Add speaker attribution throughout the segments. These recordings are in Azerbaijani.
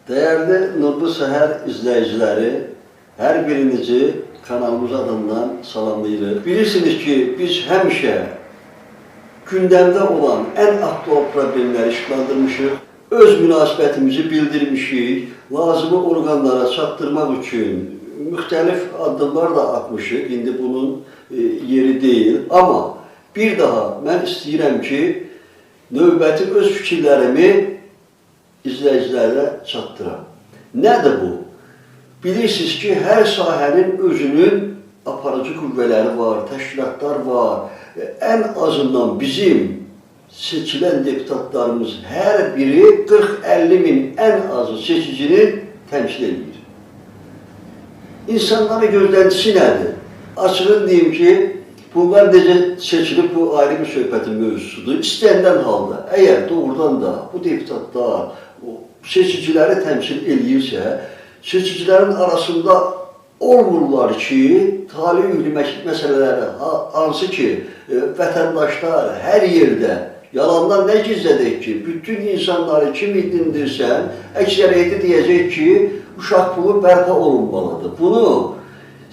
Speaker 1: Değerli Nurlu Səhər izləyiciləri, hər birinizi kanalımız adından salamlayırıq. Bilirsiniz ki, biz həmişə gündəmdə olan ən aktual problemləri işıqlandırmışıq, öz münasibətimizi bildirmişik, lazımi orqanlara çatdırmaq üçün müxtəlif addımlar da atmışıq, indi bunun yeri deyil. Amma bir daha mən istəyirəm ki, növbəti öz fikirlərimi izləyicilərə çatdıram. Nədir bu? Bilirsiniz ki, hər sahənin özünün aparıcı qüvvələri var, təşkilatlar var. Ən azından bizim seçilən deputatlarımız hər biri 40-50 min ən azı seçicini təmsil edir. İnsanların gözləntisi nədir? Açığın deyim ki, bunlar necə seçilib, bu ayrı bir söhbətin mövzusudur. İstənilən halda, əgər doğrudan da bu deputatlar seçiciləri təmsil edirsə, seçicilərin arasında olmurlar ki, talih-ülü məsələləri, hansı ki, vətəndaşlar hər yerdə yalandan nə gizlədik ki, bütün insanları kim idindirsən, əksəriyyəti deyəcək ki, uşaq pulu bərpa olunmalıdır. Bunu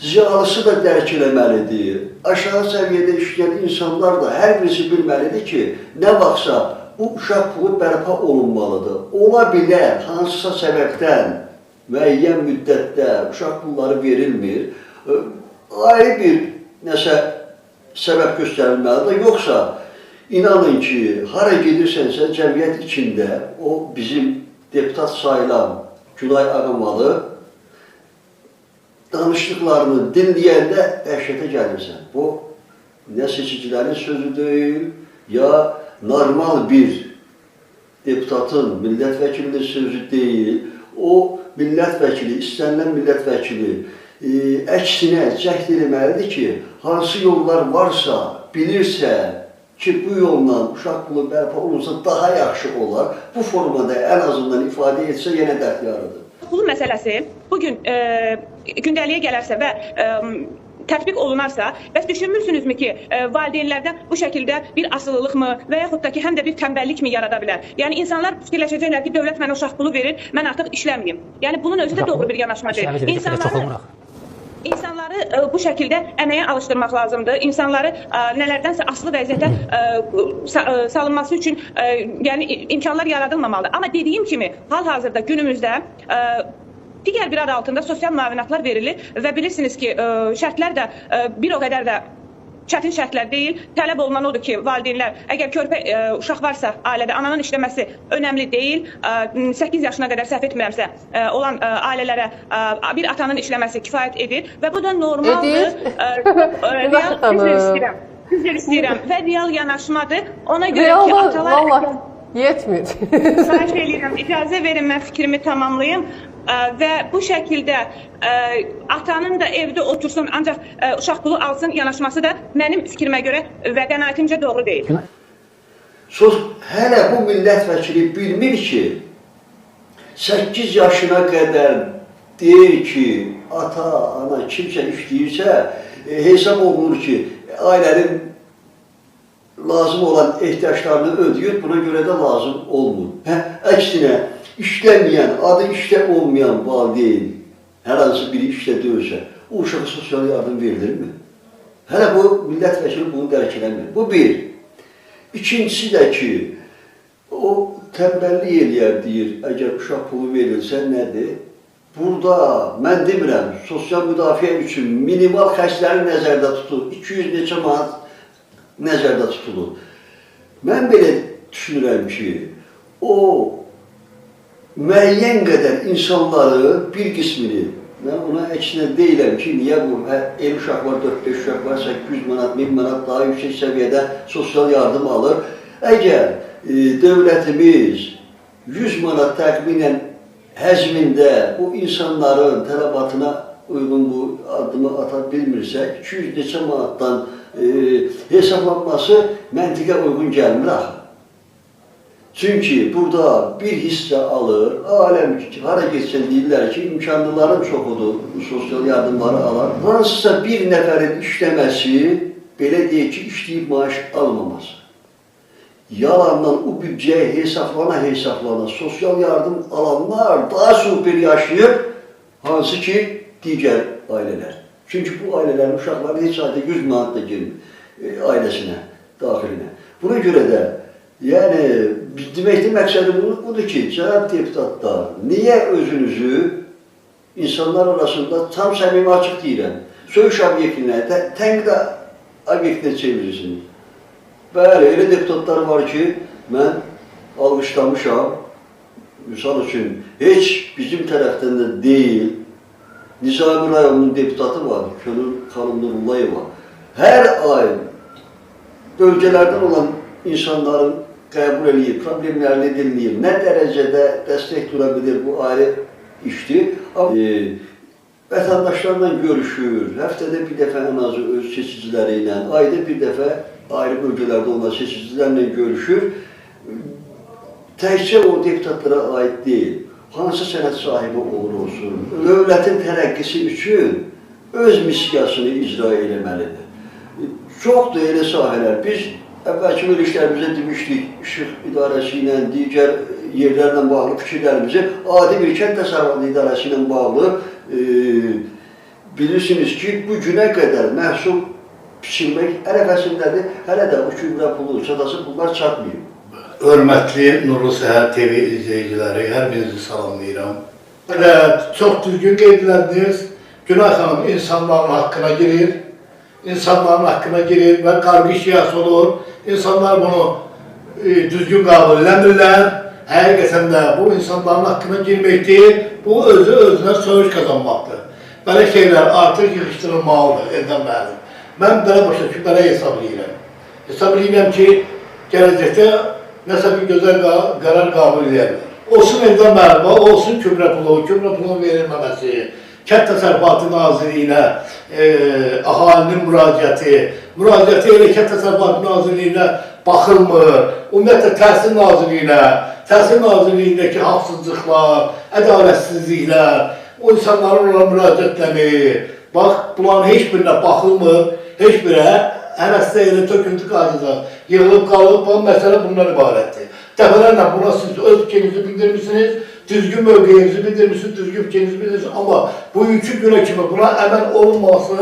Speaker 1: ziyalısı da dərk eləməlidir. Aşağı səviyyədə işləyən insanlar da hər birisi bilməlidir ki, nə vaxtsa bu uşaq pulu bərpa olunmalıdır. Ola bilər, hansısa səbəbdən müəyyən müddətdə uşaq pulları verilmir, ayrı bir nəsə səbəb göstərilməlidir. Yoxsa inanın ki, hara gedirsənsə cəmiyyət içində o bizim deputat sayılan Günay Ağamalı danışdıqlarını dinləyəndə dəhşətə gəlirsən. Bu, nə seçicilərin sözü deyil, ya normal bir deputatın, millət vəkilinin sözü deyil. O, millət vəkili, istənilən millət vəkili əksinə cəhd eləməlidir ki, hansı yollar varsa, bilirsə ki, bu yolla uşaq pulu bərpa olunsa daha yaxşı olar. Bu formada ən azından ifadə etsə yenə dəxtiyarıdır.
Speaker 2: Pulu məsələsi bugün gündəliyə gələrsə və tətbiq olunarsa, bəs düşünmürsünüzmü ki, valideynlərdən bu şəkildə bir asılılıq mı və yaxud da ki, həm də bir tənbəllik mi yarada bilər? Yəni, insanlar fikirləşəcəklər ki, dövlət mənə uşaq pulu verir, mən artıq işləməyim. Yəni, bunun özü də doğru bir yanaşma deyil. İnsanları bu şəkildə əməyə alışdırmaq lazımdır. İnsanları nələrdənsə asılı vəziyyətə salınması üçün yəni, imkanlar yaradılmamalıdır. Amma dediyim kimi, hal-hazırda günümüzdə digər bir adı altında sosial müavinatlar verilir və bilirsiniz ki, şərtlər də bir o qədər də çətin şərtlər deyil. Tələb olunan odur ki, valideynlər, əgər körpə uşaq varsa ailədə, ananın işləməsi önəmli deyil. 8 yaşına qədər səhv etmirəmsə, olan ailələrə bir atanın işləməsi kifayət edir və bu da normaldır. Üzr istəyirəm və real yanaşmadır. Ona görə ki, atalar...
Speaker 3: Yetmir.
Speaker 2: Xahiş edirəm, icazə verin, mən fikrimi tamamlayım. Və bu şəkildə atanın da evdə otursun, ancaq uşaq pulu alsın yanaşması da mənim fikrimə görə və qənaətimcə doğru deyil.
Speaker 1: Hələ bu millət vəkili bilmir ki, 8 yaşına qədər deyir ki, ata, ana kimsə işləyirsə, hesab olunur ki, ailənin lazım olan ehtiyaclarını ödəyir, buna görə də lazım olmur. Əksinə, işləməyən, adı işlə olmayan valideyn, hər hansı biri işlə deyirsə, o uşağa sosial yardım verilirmi? Hələ bu millət vəkili bunu dərk eləmir. Bu bir. İkincisi də ki, o tənbəllik eləyər deyir, əgər uşaq pulu verilsə nədir? Burada, mən demirəm, sosial müdafiə üçün minimal xərcləri nəzərdə tutulur, 200 neçə manat nəzərdə tutulur. Mən belə düşünürəm ki, o müəyyən qədər insanların bir qismini, mən ona əksinə deyiləm ki, niyə bu, el uşaq var, 4-5 uşaq var, 800 manat, 1000 manat daha yüksək səviyyədə sosial yardım alır. Əgər dövlətimiz 100 manat təxminən həzmində bu insanların tələbatına uyğun bu addımı ata bilmirsək, 200 neçə manatdan hesablanması məntiqə uyğun gəlmir axı. Çünki burada bir hissə alır, aləm hara geçsən deyirlər ki, imkanlıların çoxudur, sosial yardımları alan. Hansısa bir nəfərin işləməsi, belə deyək ki, işləyib maaş almaması. yalandan o bütçeye hesaplana sosyal yardım alanlar daha süper yaşayır, hansı ki diğer aileler. Çünkü bu ailelerin uşaqları heç ayda 100 manat da girmir ailesine, daxiline. Buna göre de yani deməkdə məqsədi budur ki, cənab deputatlar, niye özünüzü insanlar arasında tam səmimi açıq deyirəm, söyüş obyektinə, tənqid obyektinə çevirirsiniz. Bəli, elə deputatlar var ki, mən alqışlamışam, misal üçün, heç bizim tərəfdən də deyil, Nizami rayonunun deputatı var, Könül xanım Nurullayeva. Hər ay bölgələrdən olan insanların qəbul eləyir, problemlərini dinləyir, nə dərəcədə dəstək dura bilir, bu ayrı işdir. Vətəndaşlarla görüşür, həftədə bir dəfə ən azı öz seçiciləri ilə, ayda bir dəfə ayrı bölgələrdə olan seçicilərlə görüşür. Təkcə o deputatlara aid deyil, hansı sənət sahibi olur olsun, dövlətin tərəqqisi üçün öz missiyasını icra eləməlidir. Çoxdur elə sahələr. Biz əvvəlki verilişlərimizə demişdik, İşıq İdarəsi ilə, digər yerlərlə bağlı fikirlərimizi, adi bir kənd təsərrüfatı idarəsi ilə bağlı bilirsiniz ki, bu günə qədər məhsul biçilmək ərəfəsindədir, hələ də bu gübrə pulu, çatası pullar çatmıyor.
Speaker 3: Hörmətli Nurlu Səhər TV izləyiciləri, hər birinizi salamlayıram. Çox düzgün qeydləriniz, Günay xanım insanların haqqına girir, və qarqışiyası olur. İnsanlar bunu düzgün qəbul eləmirlər. Həqiqətən də bu insanların haqqına girmək deyil, bu özünə söyüş qazanmaqdır. Belə şeylər artıq yığışdırılmalıdır, eldən mənim. Mən belə başa ki, belə hesab edirəm ki, gələcəkdə nəsə bir gözəl qərar qəbul edərlər. Olsun eldən mənim, olsun kömrə pulu verilməməsi, Kənd Təsərrüfatı Nazirliyinə əhalinin müraciəti elə Kənd Təsərrüfatı Nazirliyinə baxılmır, ümumiyyətlə Təhsil Nazirliyindəki haqsızlıqlar, ədalətsizliklər, o insanların ona müraciətləri, bax, bunların heç birinə baxılmır, heç birə həvəsdə elə töküntü qarşıda yığılıb qalıb, bu məsələ bundan ibarətdir. Dəfələrlə buna siz öz fikrinizi bildirmişsiniz, düzgün mövqeyinizi bildirmişsiniz, düzgün fikrinizi bildirmişsiniz, amma bu 2 günə kimi buna əməl olunması,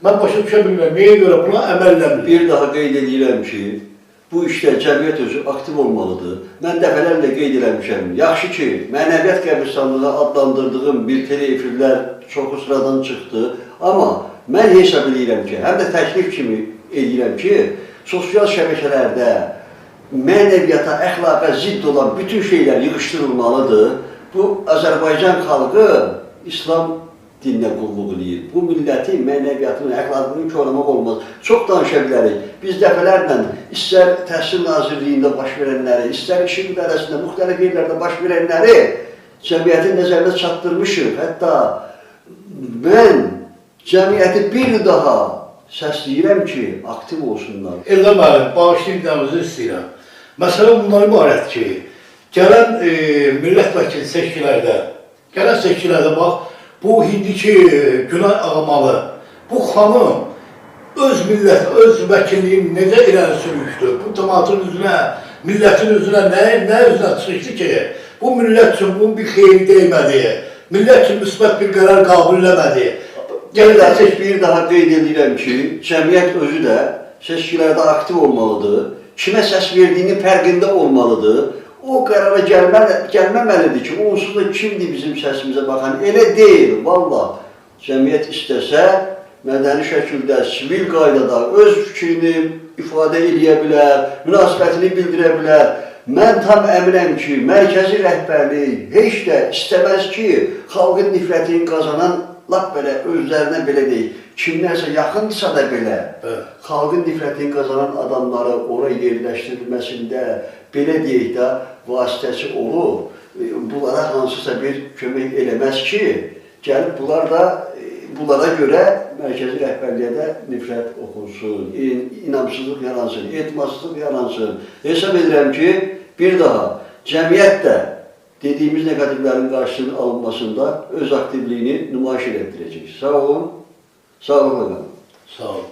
Speaker 3: mən başa düşə bilmirəm, nəyə görə buna əməl eləmir?
Speaker 1: Bir daha qeyd edirəm ki, bu işdə cəmiyyət özü aktiv olmalıdır. Mən dəfələrlə qeyd eləmişəm. Yaxşı ki, mənəviyyat qəbristanlığı adlandırdığım bir telefirlər çoxu sıradan çıxdı, amma mən hesab edirəm ki, həm də təklif kimi edirəm ki, sosial şəbəkələrdə mənəviyyata, əxlaqa zidd olan bütün şeylər yığışdırılmalıdır. Bu, Azərbaycan xalqı İslam dininə qulluq edir. Bu millətin mənəviyyatını, əxlaqını korlamaq olmaz. Çox danışa bilərik. Biz dəfələrlə istər Təhsil Nazirliyində baş verənləri, istər İşıq İdarəsində, müxtəlif yerlərdə baş verənləri cəmiyyətin nəzərinə çatdırmışıq. Hətta mən cəmiyyəti bir daha səsləyirəm ki, aktiv olsunlar.
Speaker 3: Eldən mənim, bağışlayınlarınızı istəyirəm. Məsələ bundan ibarət ki, gələn millət vəkili seçkilərdə, bax, bu hindiki Günay Ağamalı, bu xanım öz millət, öz vəkilliyini necə irəli sürmüşdü? Bu cəmaatın üzünə, millətin üzünə, nə üzünə çıxışdı ki, bu millət üçün bunun bir xeyri deymədi, millət üçün müsbət bir qərar qəbul eləmədi.
Speaker 1: Bir daha qeyd edirəm ki, cəmiyyət özü də seçkilərdə aktiv olmalıdır, kimə səs verdiyinin fərqində olmalıdır, o qərara gəlməməlidir ki, onsuz da kimdir bizim səsimizə baxan, elə deyil, valla. Cəmiyyət istəsə, mədəni şəkildə, sivil qaydada öz fikrini ifadə edə bilər, münasibətini bildirə bilər. Mən tam əminəm ki, mərkəzi rəhbərlik heç də istəməz ki, xalqın nifrətini qazanan, lap belə, özlərinə belə deyil, kimlərsə yaxındırsa da belə, xalqın nifrətini qazanan adamları oraya yerləşdirilməsində, belə deyək də, vasitəsi olur. Bunlara hansısa bir kömək eləməz ki, gəlib bunlara görə mərkəzi rəhbərliyə də nifrət oxunsun, inamsızlıq yaransın, etimadsızlıq yaransın. Hesab edirəm ki, bir daha cəmiyyət də dediyimiz negativlərin qarşısının alınmasında öz aktivliyini nümayiş etdirəcək. Sağ olun, sağ olun.
Speaker 3: Sağ olun.